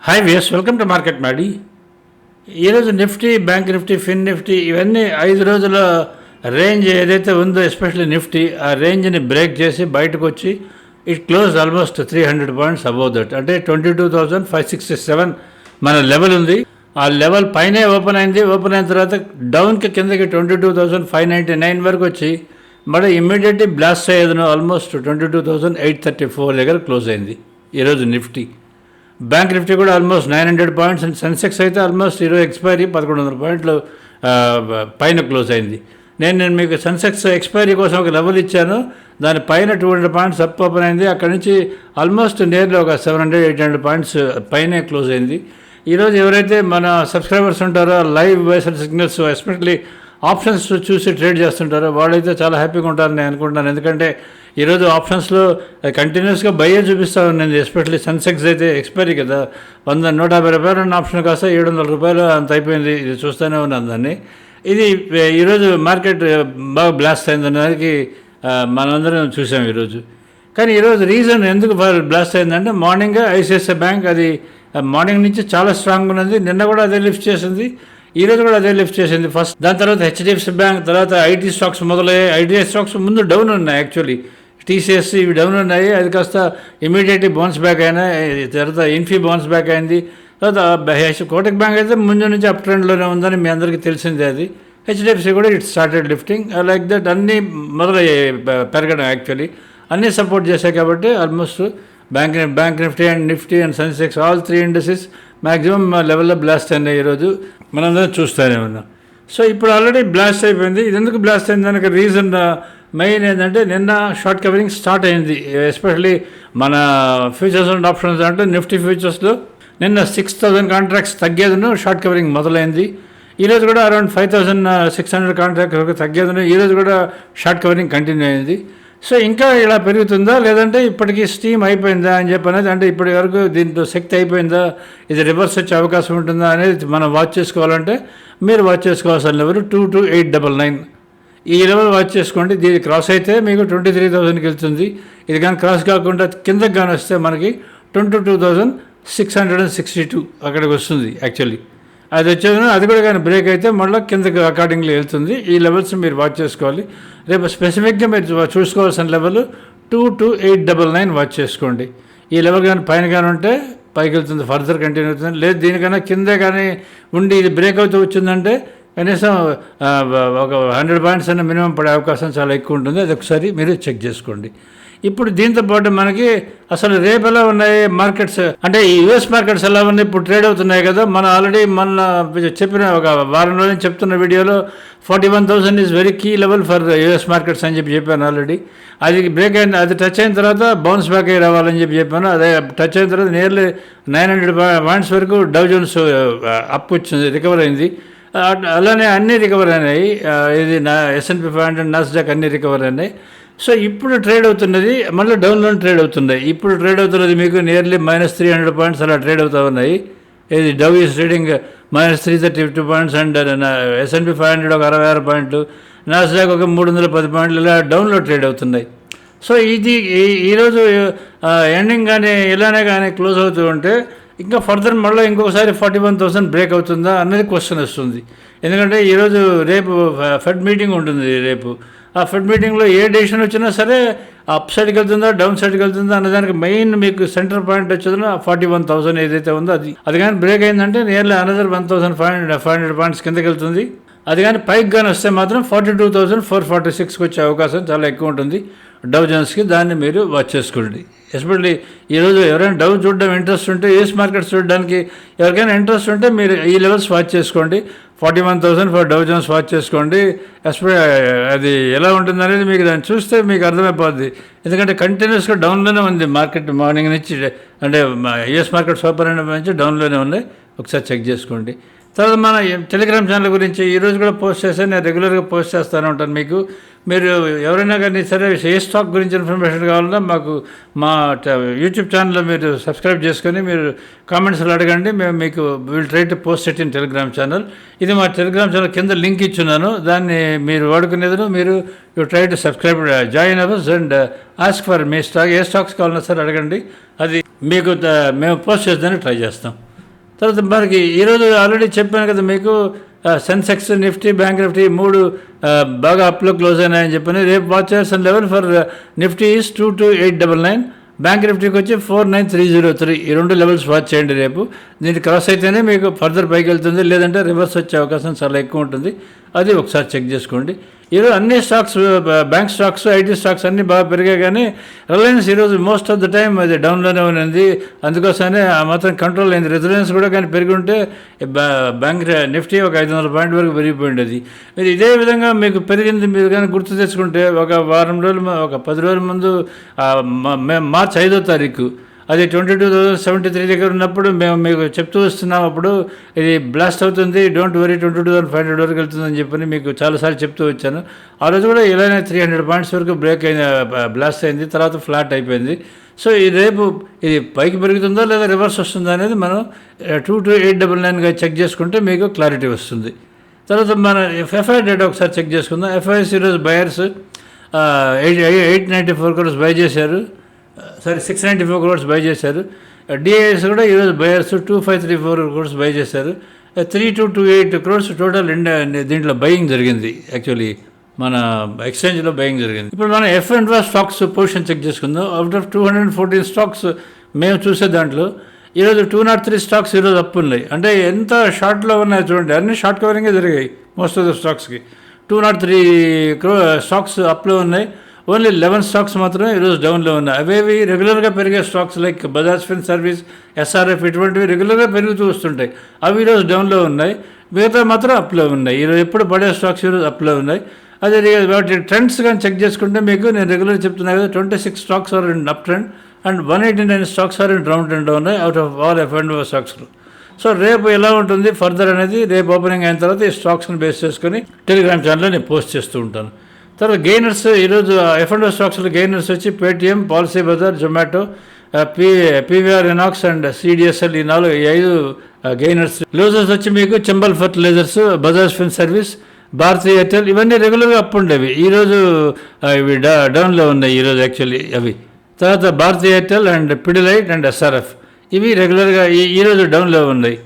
Hi viewers, welcome to market మాడి. ఈరోజు Nifty, bank Nifty, ఫిన్ Nifty ఇవన్నీ 5 రోజుల రేంజ్ ఏదైతే ఉందో, ఎస్పెషల్లీ నిఫ్టీ ఆ రేంజ్ని బ్రేక్ చేసి బయటకు వచ్చి it close almost 300 points above that. అంటే 22,567 మన లెవెల్ ఉంది. ఆ లెవెల్ పైనే ఓపెన్ అయింది. ఓపెన్ అయిన తర్వాత డౌన్కి కిందకి 22,599 వరకు వచ్చి మళ్ళీ ఇమ్మీడియట్లీ బ్లాస్ట్ అయ్యేది ఆల్మోస్ట్ 22,834 దగ్గర క్లోజ్ అయింది ఈరోజు నిఫ్టీ. బ్యాంక్ నిఫ్టీ కూడా ఆల్మోస్ట్ 900 పాయింట్స్ అండ్ సెన్సెక్స్ అయితే ఆల్మోస్ట్ ఈరోజు ఎక్స్పైరీ 1100 పాయింట్లు పైన క్లోజ్ అయింది. నేను మీకు సెన్సెక్స్ ఎక్స్పైరీ కోసం ఒక లెవెల్ ఇచ్చాను, దాని పైన 200 పాయింట్స్ అప్ ఓపెన్ అయింది. అక్కడి నుంచి ఆల్మోస్ట్ నియర్లీ ఒక 700-800 పాయింట్స్ పైనే క్లోజ్ అయింది. ఈరోజు ఎవరైతే మన సబ్స్క్రైబర్స్ ఉంటారో, live voice signals especially options చూసి ట్రేడ్ చేస్తుంటారో వాళ్ళైతే చాలా హ్యాపీగా ఉంటారని నేను అనుకుంటున్నాను. ఎందుకంటే ఈరోజు ఆప్షన్స్లో కంటిన్యూస్గా బయ్యే చూపిస్తూ ఉన్నాను. ఎస్పెషల్లీ సెన్సెక్స్ అయితే ఎక్స్పైరీ కదా, 150 రూపాయలు ఉన్న ఆప్షన్ కాస్త 700 రూపాయలు అంత అయిపోయింది. ఇది చూస్తూనే ఉన్నాను దాన్ని. ఇది ఈరోజు మార్కెట్ బాగా బ్లాస్ట్ అయిందనే దానికి మనందరం చూసాం ఈరోజు. కానీ ఈరోజు రీజన్ ఎందుకు బ్లాస్ట్ అయిందంటే, మార్నింగ్ ఐసిఐసిఐ బ్యాంక్ అది మార్నింగ్ నుంచి చాలా స్ట్రాంగ్ ఉన్నది. నిన్న కూడా అదే లిఫ్ట్ చేసింది, ఈరోజు కూడా అదే లిఫ్ట్ చేసింది ఫస్ట్. దాని తర్వాత హెచ్డిఎఫ్సి బ్యాంక్, తర్వాత ఐటీ స్టాక్స్ మొదలయ్యాయి. ఐటీ స్టాక్స్ ముందు డౌన్ ఉన్నాయి, యాక్చువల్లీ టీసీఎస్ ఇవి డౌన్ ఉన్నాయి. అది కాస్త ఇమీడియట్లీ బౌన్స్ బ్యాక్ అయినాయి. తర్వాత ఇన్ఫీ బౌన్స్ బ్యాక్ అయింది. తర్వాత కోటక్ బ్యాంక్ అయితే ముందు నుంచి అప్ ట్రెండ్లోనే ఉందని మీ అందరికీ తెలిసిందే. అది హెచ్డిఎఫ్సి కూడా it started lifting like that. అన్నీ మొదలయ్యాయి పెరగడం. యాక్చువల్లీ అన్నీ సపోర్ట్ చేశాయి కాబట్టి almost bank Nifty and Nifty and Sensex all 3 industries maximum లెవెల్లో బ్లాస్ట్ అయినాయి ఈరోజు. మనందరం చూస్తూనే ఉన్నాం. సో ఇప్పుడు ఆల్రెడీ బ్లాస్ట్ అయిపోయింది. ఇది ఎందుకు బ్లాస్ట్ అయింది దానికి రీజన్ మెయిన్ ఏంటంటే, నిన్న షార్ట్ కవరింగ్ స్టార్ట్ అయింది. ఎస్పెషల్లీ మన ఫ్యూచర్స్ అండ్ ఆప్షన్స్ అంటే నిఫ్టీ ఫ్యూచర్స్లో నిన్న 6,000 కాంట్రాక్ట్స్ తగ్గేదను షార్ట్ కవరింగ్ మొదలైంది. ఈరోజు కూడా అరౌండ్ 5,600 కాంట్రాక్ట్స్ వరకు తగ్గేదను ఈరోజు కూడా షార్ట్ కవరింగ్ కంటిన్యూ అయింది. సో ఇంకా ఇలా పెరుగుతుందా, లేదంటే ఇప్పటికీ స్టీమ్ అయిపోయిందా అని చెప్పనేది, అంటే ఇప్పటి వరకు దీంట్లో శక్తి అయిపోయిందా, ఇది రివర్స్ వచ్చే అవకాశం ఉంటుందా అనేది మనం వాచ్ చేసుకోవాలంటే మీరు వాచ్ చేసుకోవాల్సిన లెవెల్ 22,899 ఈ లెవెల్ వాచ్ చేసుకోండి. దీన్ని క్రాస్ అయితే మీకు 23,000కి వెళ్తుంది. ఇది కానీ క్రాస్ కాకుండా కిందకి కానీ వస్తే మనకి 22,662 అక్కడికి వస్తుంది యాక్చువల్లీ. అది వచ్చేది, అది కూడా కానీ బ్రేక్ అయితే మళ్ళీ కిందకి అకార్డింగ్లీ వెళ్తుంది. ఈ లెవెల్స్ మీరు వాచ్ చేసుకోవాలి. రేపు స్పెసిఫిక్గా మీరు చూసుకోవాల్సిన లెవెల్ 22,899 వాచ్ చేసుకోండి. ఈ లెవెల్ కానీ పైన కానీ ఉంటే పైకి వెళ్తుంది, ఫర్దర్ కంటిన్యూ అవుతుంది. లేదు దీనికన్నా కిందే కానీ ఉండి ఇది బ్రేక్ అవుతూ వచ్చిందంటే కనీసం ఒక 100 పాయింట్స్ అన్న మినిమం పడే అవకాశం చాలా ఎక్కువ ఉంటుంది. అది ఒకసారి మీరు చెక్ చేసుకోండి. ఇప్పుడు దీంతో పాటు మనకి అసలు రేపు ఎలా ఉన్నాయి మార్కెట్స్ అంటే, ఈ యుఎస్ మార్కెట్స్ ఎలా ఉన్నాయి ఇప్పుడు ట్రేడ్ అవుతున్నాయి కదా. మనం ఆల్రెడీ మొన్న చెప్పిన ఒక వారం రోజులు చెప్తున్న వీడియోలో 41,000 is very key level for US markets అని చెప్పాను ఆల్రెడీ. అది బ్రేక్ అయింది, అది టచ్ అయిన తర్వాత బౌన్స్ బ్యాక్ అయ్యి రావాలని చెప్పాను. అదే టచ్ అయిన తర్వాత నియర్లీ 900 పాయింట్స్ వరకు డౌ జోన్స్ అప్ వచ్చింది, రికవర్ అయింది. అలానే అన్నీ రికవర్ అయినాయి. ఇది S&P 500, నాస్డాక్ అన్నీ రికవర్ అయినాయి. సో ఇప్పుడు ట్రేడ్ అవుతున్నది మళ్ళీ డౌన్లో ట్రేడ్ అవుతున్నాయి. ఇప్పుడు ట్రేడ్ అవుతున్నది మీకు నియర్లీ -300 పాయింట్స్ అలా ట్రేడ్ అవుతూ ఉన్నాయి. ఇది Dow is trading -332 points and S&P 500 ఒక 66 పాయింట్లు, నాస్డాక్ ఒక 310 పాయింట్లు ఇలా డౌన్లో ట్రేడ్ అవుతున్నాయి. సో ఇది ఈరోజు ఎండింగ్ కానీ ఇలానే కానీ క్లోజ్ అవుతూ ఉంటే ఇంకా ఫర్దర్ మళ్ళీ ఇంకొకసారి 41,000 బ్రేక్ అవుతుందా అన్నది క్వశ్చన్ వస్తుంది. ఎందుకంటే ఈరోజు రేపు ఫెడ్ మీటింగ్ ఉంటుంది. రేపు ఆ ఫెడ్ మీటింగ్లో ఏ డెసిషన్ వచ్చినా సరే అప్ సైడ్కి వెళ్తుందా డౌన్ సైడ్కి వెళ్తుందా అన్నదానికి మెయిన్ మీకు సెంటర్ పాయింట్ వచ్చేదో 41,000 ఏదైతే ఉందో అది కానీ బ్రేక్ అయిందంటే నియర్లీ అనదర్ 1,500 పాయింట్స్ కిందకి వెళ్తుంది. అది కానీ పైకి కానీ వస్తే మాత్రం 42,446కి వచ్చే అవకాశం చాలా ఎక్కువ ఉంటుంది డౌ జోన్స్కి. దాన్ని మీరు వాచ్ చేసుకోండి. ఎస్పెషల్లీ ఈరోజు ఎవరైనా డౌ చూడడం ఇంట్రెస్ట్ ఉంటే, యూఎస్ మార్కెట్స్ చూడడానికి ఎవరికైనా ఇంట్రెస్ట్ ఉంటే మీరు ఈ లెవెల్స్ వాచ్ చేసుకోండి. 41,000 ఫర్ డౌ జోన్స్ వాచ్ చేసుకోండి. అది ఎలా ఉంటుంది అనేది మీకు దాన్ని చూస్తే మీకు అర్థమైపోద్ది. ఎందుకంటే కంటిన్యూస్గా డౌన్లోనే ఉంది మార్కెట్ మార్నింగ్ నుంచి, అంటే యూఎస్ మార్కెట్స్ ఓపెన్ అయిన నుంచి డౌన్లోనే ఉన్నాయి. ఒకసారి చెక్ చేసుకోండి. తర్వాత మన టెలిగ్రామ్ ఛానల్ గురించి ఈరోజు కూడా పోస్ట్ చేస్తాను. నేను రెగ్యులర్గా పోస్ట్ చేస్తూనే ఉంటాను. మీకు మీరు ఎవరైనా కానీ సరే ఏ స్టాక్ గురించి ఇన్ఫర్మేషన్ కావాలన్నా మాకు మా యూట్యూబ్ ఛానల్లో మీరు సబ్స్క్రైబ్ చేసుకొని మీరు కామెంట్స్లో అడగండి. మేము మీకు will try to post it in Telegram channel. ఇది మా టెలిగ్రామ్ ఛానల్ కింద లింక్ ఇచ్చున్నాను, దాన్ని మీరు వాడుకునేది మీరు you try to subscribe, join hours and ask for me stock. A stocks కావాలన్నా సరే అడగండి, అది మీకు మేము పోస్ట్ చేద్దానికి ట్రై చేస్తాం. తర్వాత మనకి ఈరోజు ఆల్రెడీ చెప్పాను కదా మీకు, సెన్సెక్స్, నిఫ్టీ, బ్యాంక్ నిఫ్టీ 3 బాగా అప్లో క్లోజ్ అయినాయని చెప్పాను. రేపు వాచ్ చేయాల్సిన level for Nifty is 22899, bank నిఫ్టీకి వచ్చి 49303. ఈ 2 లెవెల్స్ వాచ్ చేయండి రేపు. దీనికి క్రాస్ అయితేనే మీకు ఫర్దర్ పైకి వెళ్తుంది, లేదంటే రివర్స్ వచ్చే అవకాశం చాలా ఎక్కువ ఉంటుంది. అది ఒకసారి చెక్ చేసుకోండి. ఈరోజు అన్ని stocks, bank stocks, IT stocks అన్నీ బాగా పెరిగాయి, కానీ రిలయన్స్ ఈరోజు మోస్ట్ ఆఫ్ ద టైం అది డౌన్లోనే ఉంది. అందుకోసమే ఆ మాత్రం కంట్రోల్ అయింది. రిలయన్స్ కూడా కానీ పెరిగి ఉంటే బ్యాంక్ నిఫ్టీ ఒక 500 పాయింట్ వరకు పెరిగిపోయింది. మీరు ఇదే విధంగా మీకు పెరిగింది మీరు కానీ గుర్తు తెచ్చుకుంటే, ఒక వారం రోజులు, ఒక 10 రోజుల ముందు మార్చి 5వ తారీఖు అది 22,073 దగ్గర ఉన్నప్పుడు మేము మీకు చెప్తూ వస్తున్నాం. అప్పుడు ఇది బ్లాస్ట్ అవుతుంది, డోంట్ వరీ 22,500 వరకు వెళ్తుందని చెప్పని మీకు చాలాసార్లు చెప్తూ వచ్చాను. ఆ రోజు కూడా ఇలానే 300 పాయింట్స్ వరకు బ్రేక్ అయింది, బ్లాస్ట్ అయింది, తర్వాత ఫ్లాట్ అయిపోయింది. సో ఈ రేపు ఇది పైకి పెరుగుతుందా లేదా రివర్స్ వస్తుందా అనేది మనం 22899గా చెక్ చేసుకుంటే మీకు క్లారిటీ వస్తుంది. తర్వాత మన ఎఫ్ఐ డేటా ఒకసారి చెక్ చేసుకుందాం. ఎఫ్ఐఎస్ ఈరోజు బయర్స్ 894 crores బై చేశారు, 694 crores బై చేశారు. డిఐఎస్ కూడా ఈరోజు బయర్స్ 2534 crores బై చేశారు. 3228 crores టోటల్ దీంట్లో బయింగ్ జరిగింది. యాక్చువల్లీ మన ఎక్స్చేంజ్లో బయింగ్ జరిగింది. ఇప్పుడు మనం F&O స్టాక్స్ పొజిషన్ చెక్ చేసుకుందాం. అవుట్ ఆఫ్ 214 స్టాక్స్ మేము చూసే దాంట్లో ఈరోజు 203 స్టాక్స్ ఈరోజు అప్పు ఉన్నాయి. అంటే ఎంత షార్ట్లో ఉన్నాయో చూడండి, అన్ని షార్ట్ కవరింగే జరిగాయి మోస్ట్ ఆఫ్ ద స్టాక్స్కి. 203 స్టాక్స్ అప్లో ఉన్నాయి. ఓన్లీ 11 స్టాక్స్ మాత్రమే ఈరోజు డౌన్లో ఉన్నాయి. అవేవి రెగ్యులర్గా పెరిగే stocks like Bajaj fin service, SRF ఇటువంటివి రెగ్యులర్గా పెరుగుతూ వస్తుంటాయి. అవి ఈరోజు డౌన్లో ఉన్నాయి. మిగతా మాత్రం అప్లో ఉన్నాయి. ఈరోజు ఎప్పుడు పడే స్టాక్స్ ఈరోజు అప్లో ఉన్నాయి. అదే వాటి ట్రెండ్స్ కానీ చెక్ చేసుకుంటే మీకు నేను రెగ్యులర్ చెప్తున్నాను కదా, 26 stocks are in up trend and 189 stocks are in down trend ఉన్నాయి అవుట్ ఆఫ్ ఆల్ F&O స్టాక్స్లో. సో రేపు ఎలా ఉంటుంది ఫర్దర్ అనేది రేపు ఓపెనింగ్ అయిన తర్వాత ఈ స్టాక్స్ని బేస్ చేసుకొని టెలిగ్రామ్ ఛానల్లో నేను పోస్ట్ చేస్తూ ఉంటాను. తర్వాత గెయినర్స్ ఈరోజు F&O స్టాక్స్లో గెయినర్స్ వచ్చి Paytm, Policy Bazaar, Zomato, PVR INOX and CDSL, ఈ 5 గెయినర్స్. లూజర్స్ వచ్చి మీకు Chambal fertilisers, Bajaj fin service, Bharti Airtel, ఇవన్నీ రెగ్యులర్గా అప్ ఉండేవి. ఈరోజు ఇవి డౌన్లో ఉన్నాయి ఈరోజు యాక్చువల్లీ అవి. తర్వాత Bharti Airtel and Pidilite and SRF ఇవి రెగ్యులర్గా ఈరోజు డౌన్లో ఉన్నాయి.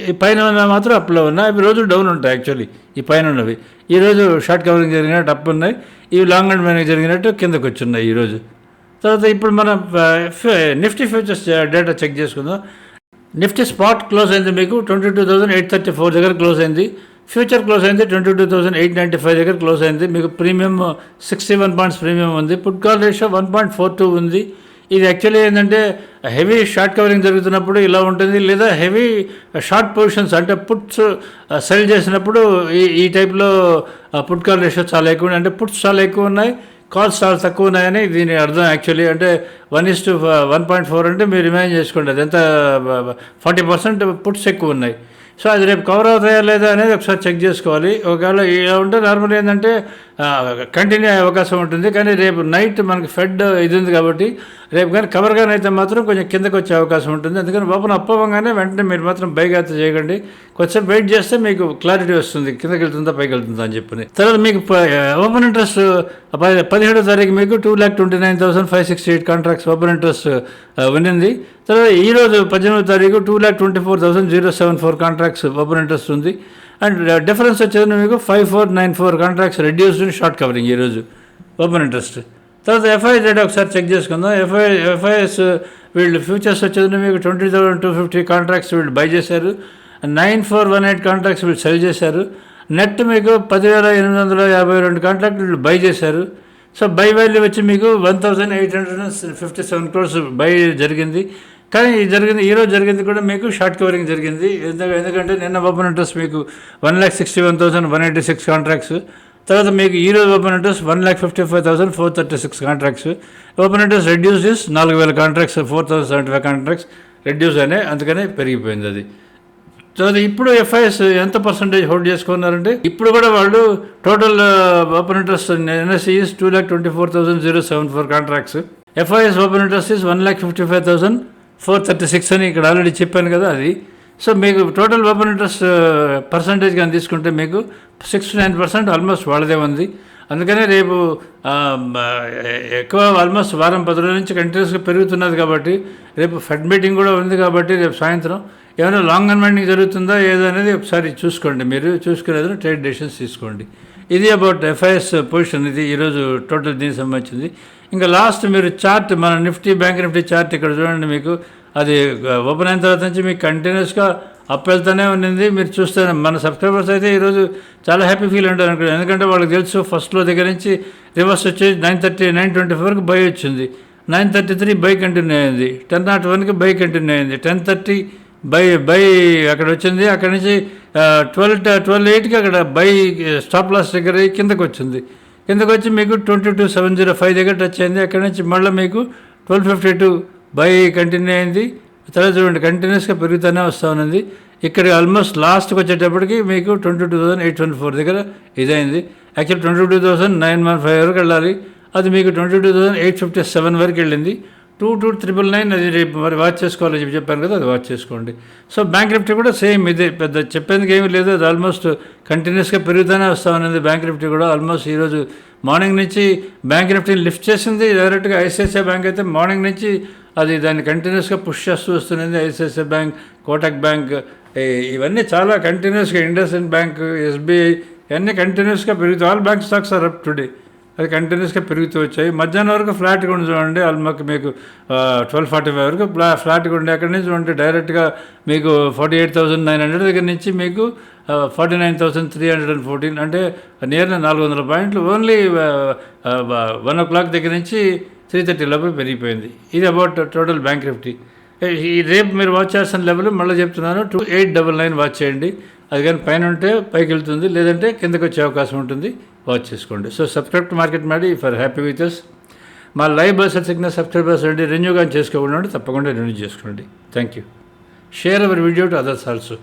ఈ పైన ఉన్న మాత్రం అప్లో ఉన్నాయి. అవి రోజు డౌన్ ఉంటాయి యాక్చువల్లీ. ఈ పైన ఉన్నవి ఈరోజు షార్ట్ కవరింగ్ జరిగినట్టు అప్ ఉన్నాయి, ఇవి లాంగ్ అండ్ మైనింగ్ జరిగినట్టు కిందకు వచ్చున్నాయి ఈరోజు. తర్వాత ఇప్పుడు మనం నిఫ్టీ ఫ్యూచర్స్ డేటా చెక్ చేసుకుందాం. నిఫ్టీ స్పాట్ క్లోజ్ అయింది మీకు 22,834 దగ్గర క్లోజ్ అయింది. ఫ్యూచర్ క్లోజ్ అయింది 22,895 దగ్గర క్లోజ్ అయింది. మీకు ప్రీమియం 61 పాయింట్స్ ప్రీమియం ఉంది. పుట్ కాల్ రేషియో 1.42 ఉంది. ఇది యాక్చువల్లీ ఏంటంటే హెవీ షార్ట్ కవరింగ్ జరుగుతున్నప్పుడు ఇలా ఉంటుంది, లేదా హెవీ షార్ట్ పొజిషన్స్ అంటే పుట్స్ సెల్ చేసినప్పుడు ఈ టైప్లో పుట్ కాల్ రేషియో చాలా ఎక్కువ, అంటే పుట్స్ చాలా ఎక్కువ ఉన్నాయి, కాల్స్ చాలా తక్కువ ఉన్నాయని దీని అర్థం యాక్చువల్లీ. అంటే 1:1.4 అంటే మీరు ఇమాజిన్ చేసుకోండి, అది ఎంత 40% పుట్స్ ఎక్కువ ఉన్నాయి. సో అది రేపు కవర్ అవుతాయా లేదా అనేది ఒకసారి చెక్ చేసుకోవాలి. ఒకవేళ ఇలా ఉంటే నార్మల్ ఏంటంటే కంటిన్యూ అయ్యే అవకాశం ఉంటుంది. కానీ రేపు నైట్ మనకి ఫెడ్ ఇది ఉంది కాబట్టి రేపు కానీ కవర్ కానీ అయితే మాత్రం కొంచెం కిందకు వచ్చే అవకాశం ఉంటుంది. అందుకని ఓపెన్ అప్పవంగానే వెంటనే మీరు మాత్రం బైక్ అయితే చేయకండి, కొంచెం వెయిట్ చేస్తే మీకు క్లారిటీ వస్తుంది కిందకి వెళ్తుందా పైకి వెళ్తుందా అని చెప్పి. తర్వాత మీకు ఓపెన్ ఇంట్రెస్ట్ 17వ తారీఖు మీకు 2,29,568 కాంట్రాక్ట్స్ ఓపెన్ ఇంట్రెస్ట్ ఉన్నింది. తర్వాత ఈరోజు 18వ తారీఖు 2,24,074 కాంట్రాక్ట్స్ ఓపెన్ ఇంట్రెస్ట్ ఉంది. అండ్ డిఫరెన్స్ వచ్చేది మీకు 5,494 contracts reduced in short covering ఈరోజు ఓపెన్ ఇంట్రెస్ట్. తర్వాత ఎఫ్ఐఎస్ డేటా ఒకసారి చెక్ చేసుకుందాం. ఎఫ్ఐఎస్ వీళ్ళు ఫ్యూచర్స్ వచ్చేది మీకు 20,250 కాంట్రాక్ట్స్ వీళ్ళు బై చేశారు, 9,418 కాంట్రాక్ట్స్ వీళ్ళు సెల్ చేశారు. నెట్ మీకు 10,852 కాంట్రాక్ట్ వీళ్ళు బై చేశారు. సో బై వాల్యూ వచ్చి మీకు 1,857 crores బై జరిగింది. కానీ ఈరోజు జరిగింది కూడా మీకు షార్ట్ కవరింగ్ జరిగింది. ఎందుకంటే నిన్న ఓపెన్ ఇంట్రెస్ట్ మీకు 1,61,186 కాంట్రాక్ట్స్. తర్వాత మీకు ఈరోజు open interest 1,55,436 contracts. Open interest reduce is 4,000 contracts, 4,075 contracts reduce అయినాయి, అందుకనే పెరిగిపోయింది అది. తర్వాత ఇప్పుడు ఎఫ్ఐఎస్ ఎంత పర్సంటేజ్ హోల్డ్ చేసుకున్నారంటే ఇప్పుడు కూడా వాళ్ళు total open interest NSE is 2,24,074 contracts. FIs open interest is 1,55,436 అని ఇక్కడ ఆల్రెడీ చెప్పాను కదా అది. సో మీకు టోటల్ ఓపెన్ ఇంట్రెస్ట్ పర్సంటేజ్ కానీ తీసుకుంటే మీకు 69% ఆల్మోస్ట్ వాళ్ళదే ఉంది. అందుకనే రేపు ఎక్కువ ఆల్మోస్ట్ వారం 10 రోజుల నుంచి కంటిన్యూస్గా పెరుగుతున్నది కాబట్టి రేపు ఫెడ్ మీటింగ్ కూడా ఉంది కాబట్టి రేపు సాయంత్రం ఏమైనా లాంగ్ అన్వైండింగ్ జరుగుతుందా ఏదనేది ఒకసారి చూసుకోండి. మీరు చూసుకునేది ట్రేడ్ డెసిషన్స్ తీసుకోండి. ఇది అబౌట్ ఎఫ్ఐఎస్ పొజిషన్. ఇది ఈరోజు టోటల్ దీనికి సంబంధించింది. ఇంకా లాస్ట్ మీరు చార్ట్, మన నిఫ్టీ బ్యాంక్ నిఫ్టీ చార్ట్ ఇక్కడ చూడండి. మీకు అది ఓపెన్ అయిన తర్వాత నుంచి మీకు కంటిన్యూస్గా అప్ వెళ్తూనే ఉన్నింది. మీరు చూస్తే మన సబ్స్క్రైబర్స్ అయితే ఈరోజు చాలా హ్యాపీ ఫీల్ ఉంటారు అనుకుంటారు. ఎందుకంటే వాళ్ళకి తెలుసు ఫస్ట్లో దగ్గర నుంచి రివర్స్ వచ్చి 930 924 వరకు బై వచ్చింది. 933 బై కంటిన్యూ అయింది. 1001కి బై కంటిన్యూ అయింది. 1030 బై అక్కడ వచ్చింది. అక్కడ నుంచి 12:8కి అక్కడ బై స్టాప్ లాస్ దగ్గర కిందకు వచ్చింది. కిందకు వచ్చి మీకు 22,705 దగ్గర టచ్ అయింది. అక్కడ నుంచి మళ్ళీ మీకు 1252 బై కంటిన్యూ అయింది. తర్వాత చూడండి కంటిన్యూస్గా పెరుగుతూనే వస్తూ ఉన్నది. ఇక్కడ ఆల్మోస్ట్ లాస్ట్కి వచ్చేటప్పటికి మీకు 22,814 దగ్గర ఇదైంది. యాక్చువల్ 22,915 వరకు వెళ్ళాలి. అది మీకు 22,857 వరకు వెళ్ళింది. 22,999 అది రేపు మరి వాచ్ చేసుకోవాలని చెప్పాను కదా, అది వాచ్ చేసుకోండి. సో బ్యాంక్ నిఫ్టీ కూడా సేమ్ ఇదే, పెద్ద చెప్పేందుకు ఏమీ లేదు. అది ఆల్మోస్ట్ కంటిన్యూస్గా పెరుగుతూనే వస్తూ ఉన్నది. బ్యాంక్ నిఫ్టీ కూడా ఆల్మోస్ట్ ఈరోజు మార్నింగ్ నుంచి బ్యాంక్ నిఫ్టీని లిఫ్ట్ చేసింది డైరెక్ట్గా. ఐసిఐసిఐ బ్యాంక్ అయితే మార్నింగ్ నుంచి అది దాన్ని కంటిన్యూస్గా పుష్ చేస్తూ వస్తున్నది. ఐసిఐసిఐ బ్యాంక్, కోటక్ బ్యాంక్, ఇవన్నీ చాలా కంటిన్యూస్గా, ఇండస్ఇండ్ బ్యాంక్, ఎస్బీఐ ఇవన్నీ కంటిన్యూస్గా పెరుగుతాయి. All bank stocks are up today. అది కంటిన్యూస్గా పెరుగుతూ వచ్చాయి. మధ్యాహ్నం వరకు ఫ్లాట్గా ఉండి చూడండి. ఆల్మోస్ట్ మీకు 12:45 వరకు ఫ్లాట్గా ఉండి అక్కడి నుంచి చూడండి డైరెక్ట్గా మీకు 48,900 దగ్గర నుంచి మీకు 49,314, అంటే నియర్లీ 400 పాయింట్లు ఓన్లీ 1 o'clock దగ్గర నుంచి 3:30 లోపల పెరిగిపోయింది. ఇది అబౌట్ టోటల్ బ్యాంక్ నిఫ్టీ. ఈ రేపు మీరు వాచ్ చేస్తున్న లెవెల్ మళ్ళీ చెప్తున్నాను, 2899 వాచ్ చేయండి. అది కానీ పైన ఉంటే పైకి వెళ్తుంది, లేదంటే కిందకు వచ్చే అవకాశం ఉంటుంది. వాచ్ చేసుకోండి. So subscribe to market Maddy if are happy with us. మా లైవ్ బర్సెట్ సిగ్నల్ సబ్స్క్రైబర్స్ అండి రెన్యూ కానీ చేసుకోకుండా తప్పకుండా రెన్యూ చేసుకోండి. Thank you. Share our video to others also.